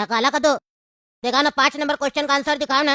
काला कद्दू देखा ना 5 नंबर क्वेश्चन का आंसर दिखाओ ना।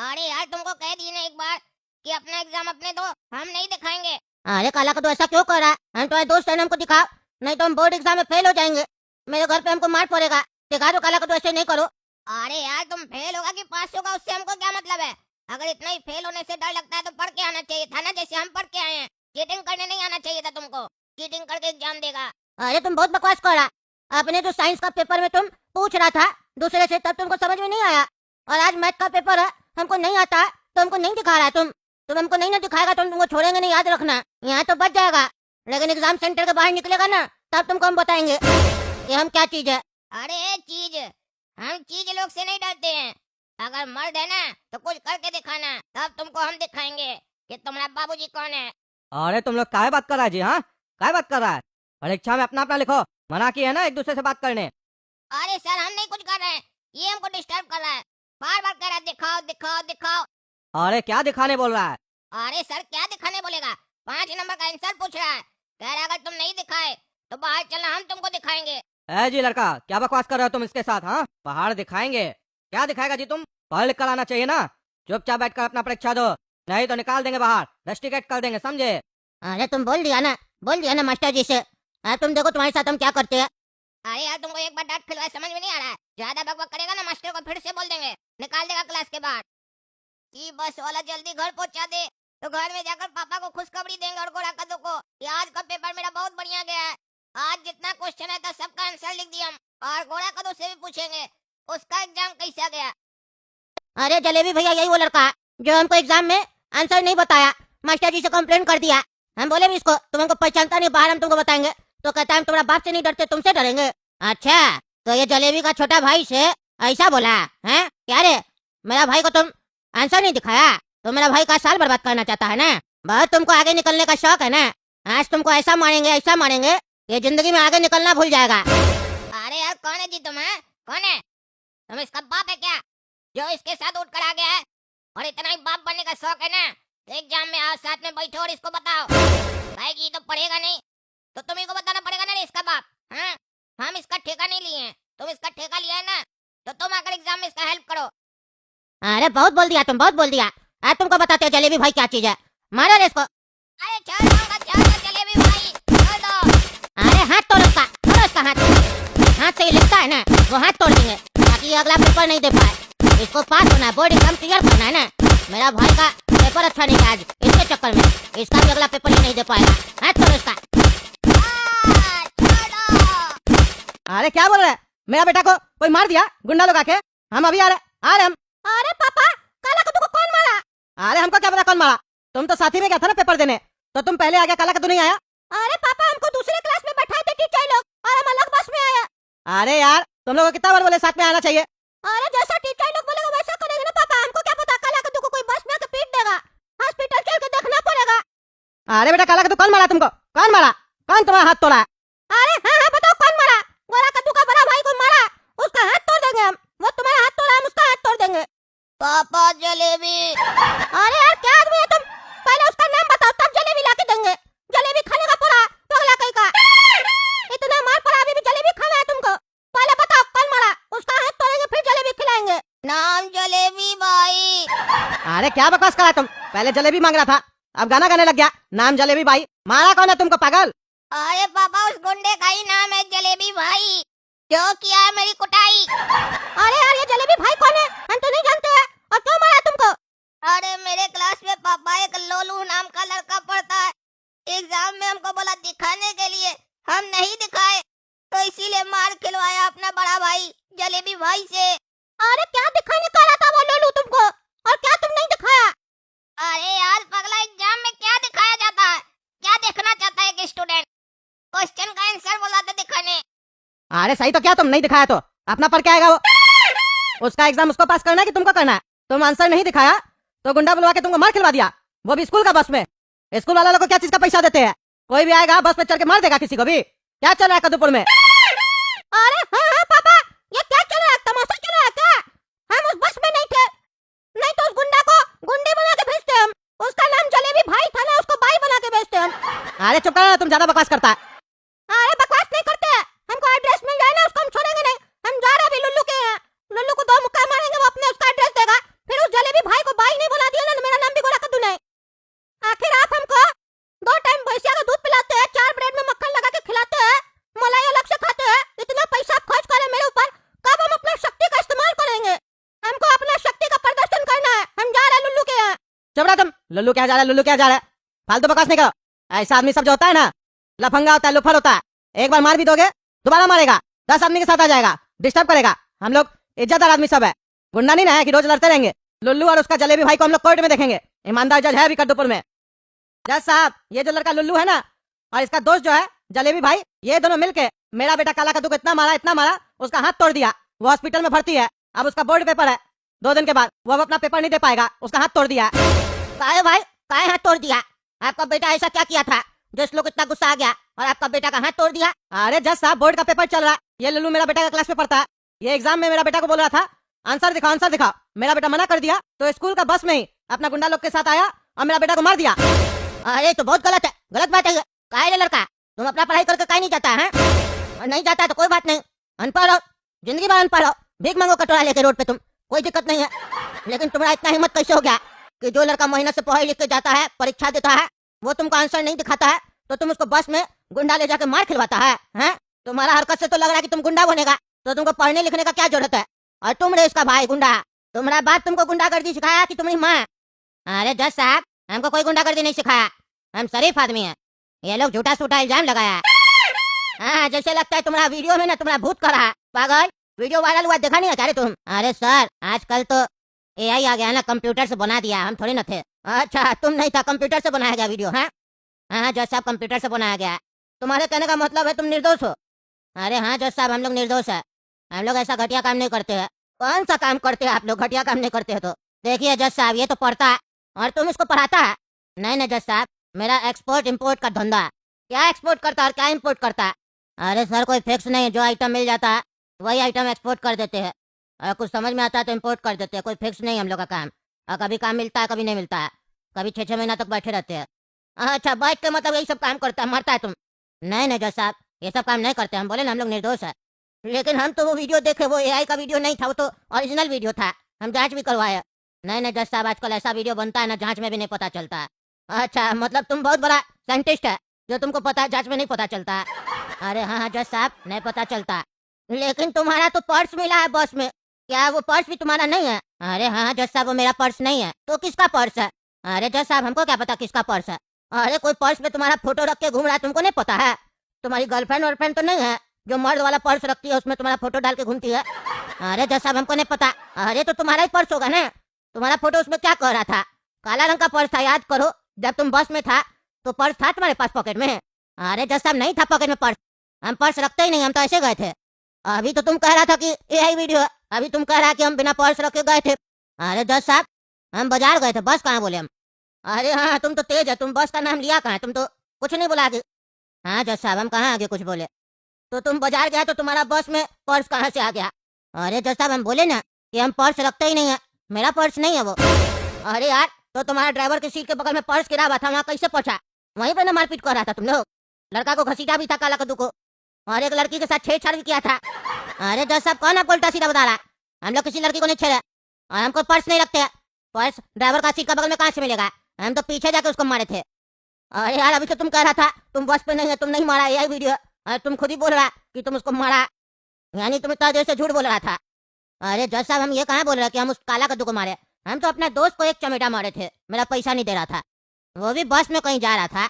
अरे यार तुमको कह दी ना एक बार कि अपना एग्जाम अपने दो, हम नहीं दिखाएंगे। अरे काला कद्दू ऐसा क्यों कर रहा है? हम तुम्हारे दोस्त हैं, हमको दिखाओ, नहीं तो हम बोर्ड एग्जाम में फेल हो जाएंगे। मेरे घर पे हमको मार पड़ेगा। दिखा दो काला कद्दू, ऐसे नहीं करो। अरे यार तुम फेल होगा कि पास होगा उससे हमको क्या मतलब है। अगर इतना ही फेल होने से डर लगता है तो पढ़ के आना चाहिए था ना, जैसे हम पढ़ के आए हैं। चीटिंग करने नहीं आना चाहिए था तुमको। चीटिंग करके एग्जाम देगा। अरे तुम बहुत बकवास कर रहा। अपने जो साइंस का पेपर में तुम पूछ रहा था दूसरे से, तब तुमको समझ में नहीं आया, और आज मैथ का पेपर है, हमको नहीं आता तो हमको नहीं दिखा रहा। तुम हमको नहीं ना दिखाएगा तो हम तुमको छोड़ेंगे नहीं, याद रखना। यहाँ तो बच जाएगा, लेकिन एग्जाम सेंटर के बाहर निकलेगा ना तब तुमको हम बताएंगे कि हम क्या चीज है। अरे चीज, हम चीज लोग से नहीं डरते हैं। अगर मर्द है ना तो कुछ करके दिखाना, तब तुमको हम दिखाएंगे कि तुम्हारा बाबूजी कौन है। अरे तुम लोग काहे बात कर रहा है जी? हाँ, काहे बात कर रहा है? परीक्षा में अपना अपना लिखो, मना की है ना एक दूसरे से बात करने। अरे सर हम नहीं कुछ कर रहे हैं, ये हमको डिस्टर्ब कर रहा है। बार बार कह रहा है दिखाओ दिखाओ दिखाओ। अरे क्या दिखाने बोल रहा है? अरे सर क्या दिखाने बोलेगा, 5 नंबर का आंसर पूछ रहा है। कह रहा है अगर तुम नहीं दिखाए तो बाहर चलना, हम तुमको दिखाएंगे। ए जी लड़का, क्या बकवास कर रहे हो तुम इसके साथ? हाँ, पहाड़ दिखाएंगे? क्या दिखाएगा जी? तुम पढ़ लिख कर आना चाहिए ना। चुपचाप बैठकर अपना परीक्षा दो, नहीं तो निकाल देंगे बाहर, रस्टिकेट कर देंगे, समझे? अरे तुम बोल दिया ना मास्टर जी से। तुम देखो तुम्हारे साथ हम क्या करते हैं। अरे यार तुमको एक बार डांट खिलवाए समझ में नहीं आ रहा है। ज्यादा बकबक करेगा ना मास्टर को फिर से बोल देंगे, निकाल देगा क्लास के बाहर। कि बस वाला जल्दी घर पहुंचा दे तो घर में जाकर पापा को खुशखबरी देंगे और गोरा कद्दू को कि आज का पेपर मेरा बहुत बढ़िया गया है। आज जितना क्वेश्चन है था सबका आंसर लिख दिया हम, और गोरा कद्दू से भी पूछेंगे उसका एग्जाम कैसा गया। अरे जलेबी भैया यही वो लड़का है जो हमको एग्जाम में आंसर नहीं बताया, मास्टर जी से कंप्लेंट कर दिया। हम बोले भी इसको तुम हमको पहचानता नहीं, बाहर हम तुमको बताएंगे, तो कहता है हम तुम्हारा बाप से नहीं डरते, तुमसे डरेंगे। अच्छा, तो ये जलेबी का छोटा भाई से ऐसा बोला है? क्या रे, मेरा भाई को तुम आंसर नहीं दिखाया तो मेरा भाई का साल बर्बाद करना चाहता है ना? बहुत तुमको आगे निकलने का शौक है ना? आज तुमको ऐसा मारेंगे ये जिंदगी में आगे निकलना भूल जाएगा। अरे यार कौन है जी तुम? है कौन है तुम? इसका बाप है क्या जो इसके साथ उठ कर आ गया है? और इतना ही बाप बनने का शौक है ना, एग्जाम में आओ साथ में बैठो और इसको बताओ। भाई की तो पढ़ेगा नहीं तो तुम्ही को बताना पड़ेगा ना इसका बाप। हाँ, हम इसका ठेका नहीं लिए हैं, तुम इसका ठेका लिया है ना, तो तुम आकर एग्जाम में इसका हेल्प करो। अरे बहुत बोल दिया तुम, बहुत बोल दिया। आज तुमको बताते हैं जलेबी भाई क्या चीज है। मारो रे इसको। अरे छोड़ दो जलेबी भाई, छोड़ दो। अरे हाथ तोड़ उसका, तोड़ो उसका हाथ से ही लिखता है ना, वो हाथ तोड़ देंगे ताकि अगला पेपर नहीं दे पाए। इसको पास होना है, बोर्ड एग्जाम क्लियर करना है ना। मेरा भाई का पेपर अच्छा नहीं गया आज, इसके चक्कर में इसका भी अगला पेपर ही नहीं दे पाएगा। हाथ तोड़ उसका। अरे क्या बोल रहे हैं? मेरा बेटा को कोई मार दिया गुंडा लोग आके? हम अभी आ रहे हम। अरे पापा, काला कद्दू को कौन मारा? अरे हमको क्या पता कौन मारा, तुम तो साथी में गया था ना पेपर देने, तो तुम पहले आ गया, काला कद्दू नहीं आया? अरे पापा, हमको दूसरे क्लास में बैठाए थे टीचर लोग और हम अलग बस में आया। अरे यार तुम लोगों को कितना बार बोले साथ में आना चाहिए? अरे जैसा टीचर लोग बोलेगा वैसा करेंगे ना पापा, हमको क्या पता काला कद्दू को कोई बस में आके पीट देगा। हॉस्पिटल चल के देखना पड़ेगा। अरे बेटा काला कद्दू कौन मारा तुमको? कौन मारा? कौन तुम्हारा हाथ तोड़ा? अरे हाँ बताओ कौन मारा? गोरा कद्दू का बड़ा भाई को मारा, उसका हाथ तोड़ देंगे हम। वो तुम्हारा हाथ तोड़ा, हम उसका हाथ तोड़ देंगे। पापा जलेबी। अरे यार क्या आदमी है तुम, पहले उसका नाम बताओ तब जलेबी लाके देंगे। जलेबी खाने का पड़ा पगला कहीं का, इतना मार पड़ा अभी भी जलेबी खाना है तुमको। पहले बताओ कौन मारा, उसका हाथ तोड़ेंगे फिर जलेबी खिलाएंगे। नाम जलेबी भाई। अरे क्या बकवास करा तुम? पहले जलेबी मांग रहा था, अब गाना गाने लग गया, नाम जलेबी भाई। मारा कौन है तुमको पागल? अरे पापा उस गुंडे का ही नाम है जलेबी भाई, जो किया है मेरी कुटाई। अरे यार ये जलेबी भाई कौन है, हम तो नहीं जानते हैं, और क्यों मारा तुमको? अरे मेरे क्लास में पापा एक लोलू नाम का लड़का पढ़ता है। एग्जाम में हमको बोला दिखाने के लिए, हम नहीं दिखाए तो इसीलिए मार खिलवाया अपना बड़ा भाई जलेबी भाई से। अरे क्या दिखाने का रहा था वो लोलू तुमको, और क्या तुम नहीं दिखाया? अरे यार पगला, एग्जाम में क्या दिखाया जाता है? क्या देखना चाहता है एक स्टूडेंट? क्वेश्चन का आंसर बोला था दिखाने। अरे सही तो क्या, तुम नहीं दिखाया तो अपना पढ़ के आएगा वो? उसका एग्जाम उसको पास करना है कि तुमको करना है? तुम आंसर नहीं दिखाया तो गुंडा बुलवा के तुमको मार खिलवा दिया, वो भी स्कूल का बस में। स्कूल वाला लोग को क्या चीज का पैसा देते हैं? कोई भी आएगा बस पे चढ़ के मार देगा किसी को भी। क्या चल रहा है कद्दूपुर में? अरे हाँ पापा, ये क्या चल रहा है, तमाशा चल रहा है क्या? हम उस बस में नहीं थे, नहीं तो उस गुंडा को गुंडे बना के भेजते हम। उसका नाम जलेबी भाई था ना, उसको भाई बना के भेजते हम। अरे चुप कर, तुम ज्यादा बकवास करता है। अरे बकवास नहीं करते, हमको एड्रेस मिल जाए ना उसको हम छोड़ेंगे नहीं। हम जा रहे हैं अभी, लुल्लू लुल्लू क्या जा रहा है, लुल्लू क्या जा रहा है, फालतू बकवास नहीं करो। ऐसा आदमी सब जो होता है ना, लफंगा होता है, लुफर होता है। एक बार मार भी दोगे दोबारा मारेगा, 10 आदमी के साथ आ जाएगा, डिस्टर्ब करेगा। हम लोग इज्जतदार आदमी सब है, गुंडा नहीं ना है कि रोज लड़ते रहेंगे। लुल्लू और उसका जलेबी भाई को हम लोग कोर्ट में देखेंगे। ईमानदार जज है अभी कद्दूपुर में। जज साहब, ये जो लड़का लुल्लू है ना और इसका दोस्त जो है जलेबी भाई, ये दोनों मिलके मेरा बेटा काला कद्दू को इतना मारा, उसका हाथ तोड़ दिया। वो हॉस्पिटल में भर्ती है, अब उसका बोर्ड पेपर है। 2 दिन के बाद वो अब अपना पेपर नहीं दे पाएगा, उसका हाथ तोड़ दिया। काहे भाई, काहे हाथ तोड़ दिया? आपका बेटा ऐसा क्या किया था जो इस लोग इतना गुस्सा आ गया और आपका बेटा का हाथ तोड़ दिया? अरे जज साहब, बोर्ड का पेपर चल रहा है, ये लुल्लू मेरा बेटा का क्लास में पढ़ता है। ये एग्जाम में मेरा बेटा को बोल रहा था आंसर दिखाओ आंसर दिखाओ, मेरा बेटा मना कर दिया, तो स्कूल का बस में ही अपना गुंडा लोग के साथ आया और मेरा बेटा को मार दिया। अरे तो बहुत गलत है, गलत बात है ये। काहे रे लड़का, तुम अपना पढ़ाई करके काहे नहीं जाता है? और नहीं जाता तो कोई बात नहीं, अनपढ़ हो, जिंदगी भर अनपढ़ हो, भीख मांगो कटोरा लेके रोड पे तुम, कोई दिक्कत नहीं है। लेकिन तुम्हारा इतना हिम्मत कैसे हो गया कि जो लड़का महीना से पढ़ाई लिख के जाता है, परीक्षा देता है, वो तुमको आंसर नहीं दिखाता है तो तुम उसको बस में गुंडा ले जाके मार खिलवाता है, हैं? तुम्हारा हरकत से तो लग रहा है कि तुम गुंडा बनेगा, तो तुमको पढ़ने लिखने का क्या जरूरत है? और तुम रे इसका भाई गुंडा, तुम्हारा बाप तुमको गुंडागर्दी सिखाया कि तुम्हारी माँ? अरे जज साहब, हमको कोई गुंडागर्दी नहीं सिखाया, हम शरीफ आदमी है। ये लोग झूठा सूठा इल्जाम लगाया। हाँ, जैसे लगता है तुम्हारा वीडियो में ना तुम्हारा भूत कर रहा है। पागल, वीडियो वायरल हुआ देखा नहीं है तुम? अरे सर, आजकल तो एआई आ गया ना, कंप्यूटर से बना दिया, हम थोड़ी ना थे। अच्छा, तुम नहीं था, कंप्यूटर से बनाया गया वीडियो? हाँ हाँ जज साहब, कंप्यूटर से बनाया गया। तुम्हारे कहने का मतलब है तुम निर्दोष हो? अरे हाँ जज साहब, हम लोग निर्दोष है, हम लोग ऐसा घटिया काम नहीं करते हैं। कौन सा काम करते हैं आप लोग, घटिया काम नहीं करते हैं? तो देखिए जज साहब, ये तो पढ़ता है और तुम इसको पढ़ाता है। नहीं नहीं जज साहब, मेरा एक्सपोर्ट इम्पोर्ट का धंधा है। क्या एक्सपोर्ट करता है और क्या इम्पोर्ट करता है? अरे सर, कोई फिक्स नहीं है, जो आइटम मिल जाता है वही आइटम एक्सपोर्ट कर देते हैं, और कुछ समझ में आता है तो इम्पोर्ट कर देते हैं। कोई फिक्स नहीं है हम लोग का काम, और कभी काम मिलता है कभी नहीं मिलता है, कभी 6-6 महीना तक बैठे रहते हैं। अच्छा, बैठ के मतलब यही सब काम करता है, मरता है तुम? नहीं नहीं जज साहब, ये सब काम नहीं करते, हम बोले ना हम लोग निर्दोष है। लेकिन हम तो वो वीडियो देखे, वो एआई का वीडियो नहीं था, वो तो ओरिजिनल वीडियो था, हम जांच भी करवाए। नहीं नहीं जज साहब, आजकल ऐसा वीडियो बनता है ना, जांच में भी नहीं पता चलता है। अच्छा, मतलब तुम बहुत बड़ा साइंटिस्ट है जो तुमको पता है जांच में नहीं पता चलता है? अरे हाँ हाँ जज साहब, नहीं पता चलता। लेकिन तुम्हारा तो पर्स मिला है बस में, क्या वो पर्स भी तुम्हारा नहीं है? अरे हाँ जज साहब, वो मेरा पर्स नहीं है, तो किसका पर्स है? अरे जज साहब, हमको क्या पता किसका पर्स है? अरे कोई पर्स में तुम्हारा फोटो रख के घूम रहा है, तुमको नहीं पता है? तुम्हारी गर्लफ्रेंड वर्लफ्रेंड तो नहीं है जो मर्द वाला पर्स रखती है, उसमें तुम्हारा फोटो डाल के घूमती है? अरे जज साहब, हमको नहीं पता। अरे तो तुम्हारा ही पर्स होगा ना, तुम्हारा फोटो उसमें क्या कह रहा था? काला रंग का पर्स था, याद करो, जब तुम बस में था तो पर्स था तुम्हारे पास पॉकेट में? अरे जज साहब, नहीं था पॉकेट में पर्स, हम पर्स रखते ही नहीं, हम तो ऐसे गए थे। अभी तो तुम कह रहा था कि एआई वीडियो है, अभी तुम कह रहा कि हम बिना पर्स रखे गए थे। अरे जज साहब, हम बाजार गए थे, बस कहाँ बोले हम? अरे हाँ, तुम तो तेज है, तुम बस का नाम लिया कहाँ, तुम तो कुछ नहीं बोला आगे। हाँ जज साहब, हम कहाँ आगे कुछ बोले? तो तुम बाजार गए तो तुम्हारा बस में पर्स कहाँ से आ गया? अरे जज साहब, हम बोले ना कि हम पर्स रखते ही नहीं है, मेरा पर्स नहीं है वो। अरे यार, तो तुम्हारा ड्राइवर की सीट के बगल में पर्स गिरा हुआ था, वहाँ कैसे पहुंचा? वहीं पर ना मारपीट कर रहा था तुम लोग, लड़का को घसीटा भी था काला कद्दू को, और एक लड़की के साथ छेड़छाड़ भी किया था। अरे जज साहब, कौन आपको उल्टा सीधा बता रहा है? हम लोग किसी लड़की को नहीं छेड़ा, और हमको पर्स नहीं रखते हैं। पर्स ड्राइवर का सीट का बगल में कहाँ से मिलेगा? हम तो पीछे जाके उसको मारे थे। अरे यार, अभी तो तुम कह रहा था तुम बस पे नहीं है, तुम नहीं मारा, यही वीडियो है, और तुम खुद ही बोल रहा कि तुम उसको मारा, यानी तुम इतना देर से झूठ बोल रहा था। अरे जज साहब, हम ये कहाँ बोल रहे कि हम उस काला कद्दू को मारे, हम तो अपने दोस्त को एक चमेटा मारे थे, मेरा पैसा नहीं दे रहा था, वो भी बस में कहीं जा रहा था,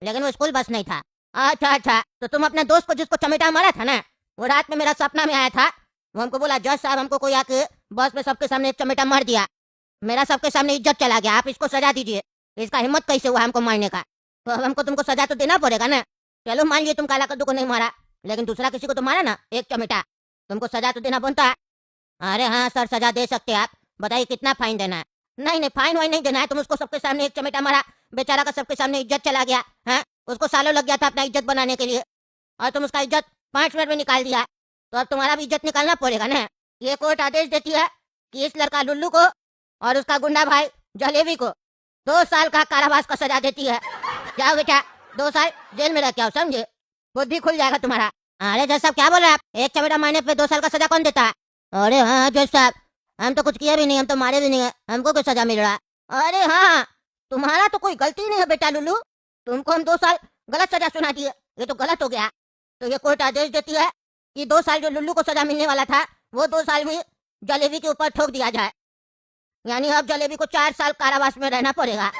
लेकिन वो स्कूल बस नहीं था। अच्छा अच्छा, तो तुम अपने दोस्त को जिसको चमेटा मारा था ना, वो रात में मेरा सपना में आया था, वो हमको बोला जज साहब, हमको कोई आके बस में सबके सामने एक चमेटा मार दिया, मेरा सबके सामने इज्जत चला गया, आप इसको सजा दीजिए, इसका हिम्मत कैसे हुआ हमको मारने का? तो अब हमको तुमको सजा तो देना पड़ेगा ना। चलो मान लिए तुम काला कद्दू को नहीं मारा, लेकिन दूसरा किसी को तो मारा ना एक चमेटा, तुमको सजा तो देना बनता है। अरे हाँ सर, सजा दे सकते हैं आप, बताइए कितना फाइन देना है? नहीं नहीं, फाइन वाइन नहीं देना है, तुम उसको सबके सामने एक चमेटा मारा, बेचारा का सबके सामने इज्जत चला गया है, उसको सालों लग गया था अपना इज्जत बनाने के लिए, और तुम उसका इज्जत 5 मिनट में निकाल दिया, तो अब तुम्हारा भी इज्जत निकालना पड़ेगा ना। ये कोर्ट आदेश देती है कि इस लड़का लुल्लू को और उसका गुंडा भाई जलेबी को 2 साल का कारावास का सजा देती है। जाओ बेटा, 2 साल जेल में रह के आओ, समझे, बुद्धि खुल जाएगा तुम्हारा। अरे जज साहब, क्या बोल रहे हैं आप? एक चमेटा मारने पे 2 साल का सजा कौन देता है? अरे हाँ जज साहब, हम तो कुछ किए भी नहीं, हम तो मारे भी नहीं है, हमको कोई सजा मिल रहा है? अरे हाँ, तुम्हारा तो कोई गलती नहीं है बेटा लुल्लू, तुमको हम 2 साल गलत सजा सुना दी है, ये तो गलत हो गया। तो ये कोर्ट आदेश देती है कि 2 साल जो लुल्लू को सजा मिलने वाला था, वो 2 साल भी जलेबी के ऊपर ठोक दिया जाए। यानी अब जलेबी को 4 साल कारावास में रहना पड़ेगा,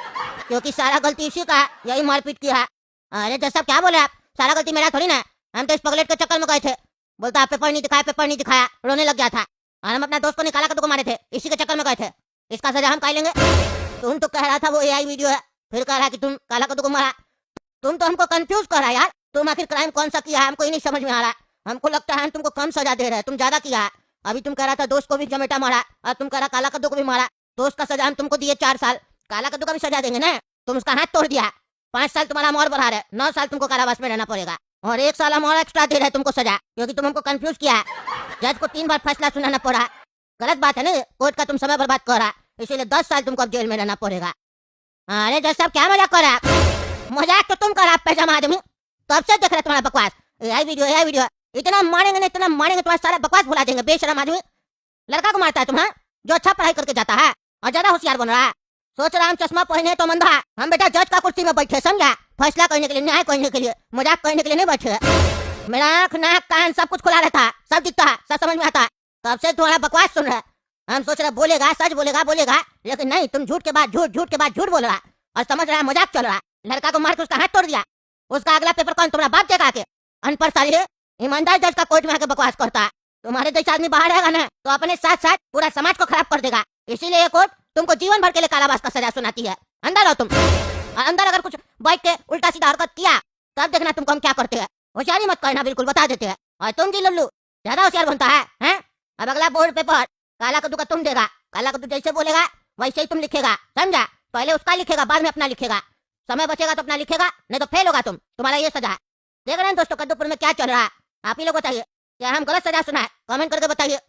क्योंकि सारा गलती इसी का है, यही मारपीट की है। अरे जज साहब क्या बोले आप, सारा गलती मेरा थोड़ी ना, हम तो इस पगलेट के चक्कर में गए थे। बोलता आप पेपर नहीं दिखाया, रोने लग गया था। और हम अपना दोस्त को निकाला कद्दू को मारे थे, इसी के चक्कर में गए थे। इसका सजा हम क्या लेंगे? तुम तो कह रहा था वो एआई वीडियो है, फिर कह रहा कि तुम काला कद्दू को मारा। तुम तो हमको कंफ्यूज कर रहा है यार। तुम आखिर क्राइम कौन सा किया है हमको ही नहीं समझ में आ रहा। हमको लगता है हम तुमको कम सजा दे रहे हैं, तुम ज्यादा किया है। अभी तुम कह रहा था दोस्त को भी जमेटा मारा, और तुम कह रहा काला कद्दू को भी मारा। दोस्त का सजा हम तुमको दिए 4 साल, काला कद्दू का भी सजा देंगे ना। तुम उसका हाथ तोड़ दिया, 5 साल तुम्हारा हम और बढ़ा रहे, 9 साल तुमको कारावास में रहना पड़ेगा, और 1 साल हम और एक्स्ट्रा दे रहे तुमको सजा, क्योंकि तुम हमको कंफ्यूज किया। जज को 3 बार फैसला सुनाना पड़ा। गलत बात है ना, कोर्ट का तुम समय बर्बाद कर रहा, इसीलिए 10 साल तुमको अब जेल में रहना पड़ेगा। अरे जज साहब क्या मजाक कर रहा है? मजाक तो तुम कर रहा पैजामा आदमी, तब से देख रहे तुम्हारा बकवास। एआई वीडियो इतना मारेंगे ना, इतना मारेंगे तुम्हारा सारा बकवास भुला देंगे। बेशरम आदमी, लड़का को मारता है तुम्हें जो अच्छा पढ़ाई करके जाता है और ज्यादा होशियार बन रहा है। सोच रहा हम चश्मा पहने तो मंदा, हम बेटा जज का कुर्सी में बैठे, समझा? फैसला करने के लिए, न्याय करने के लिए, मजाक करने के लिए नहीं बैठे। मेरा आँख नाक कान सब कुछ खुला रहता है, सब दिखता है, सब समझ में आता है। तब से तुम्हारा बकवास सुन रहा है। हम सोच रहे बोलेगा सच बोलेगा, लेकिन नहीं, तुम झूठ के बाद झूठ बोल रहा और समझ रहा है मजाक चल रहा। लड़का को मार के उसका हाथ तोड़ दिया, उसका अगला पेपर कौन तुम्हारा बाप देगा के? अनपढ़ साली है, ईमानदार जज का कोर्ट में आके बकवास करता है। तुम्हारे जैसा आदमी बाहर रहेगा ना तो अपने साथ साथ पूरा समाज को खराब कर देगा। इसीलिए ये कोर्ट तुमको जीवन भर के लिए कारावास का सजा सुनाती है। अंदर आओ तुम, और अंदर अगर कुछ बैठ के उल्टा सीधा हरकत किया तब देखना तुमको हम क्या करते हैं। होशियारी मत करना, बिल्कुल बता देते हैं। और तुम जी लल्लू ज्यादा होशियार बनता है, हैं? अब अगला बोर्ड पेपर काला कद्दू का तुम देगा। काला कद्दू जैसे बोलेगा वैसे ही तुम लिखेगा, समझा? पहले उसका लिखेगा, बाद में अपना लिखेगा। समय बचेगा तो अपना लिखेगा, नहीं तो फेल होगा तुम। तुम्हारा ये सजा है। देख रहे हैं दोस्तों कद्दूपुर में क्या चल रहा है। आप ही लोग बताइए, क्या हम गलत सजा सुना है? कमेंट करके बताइए।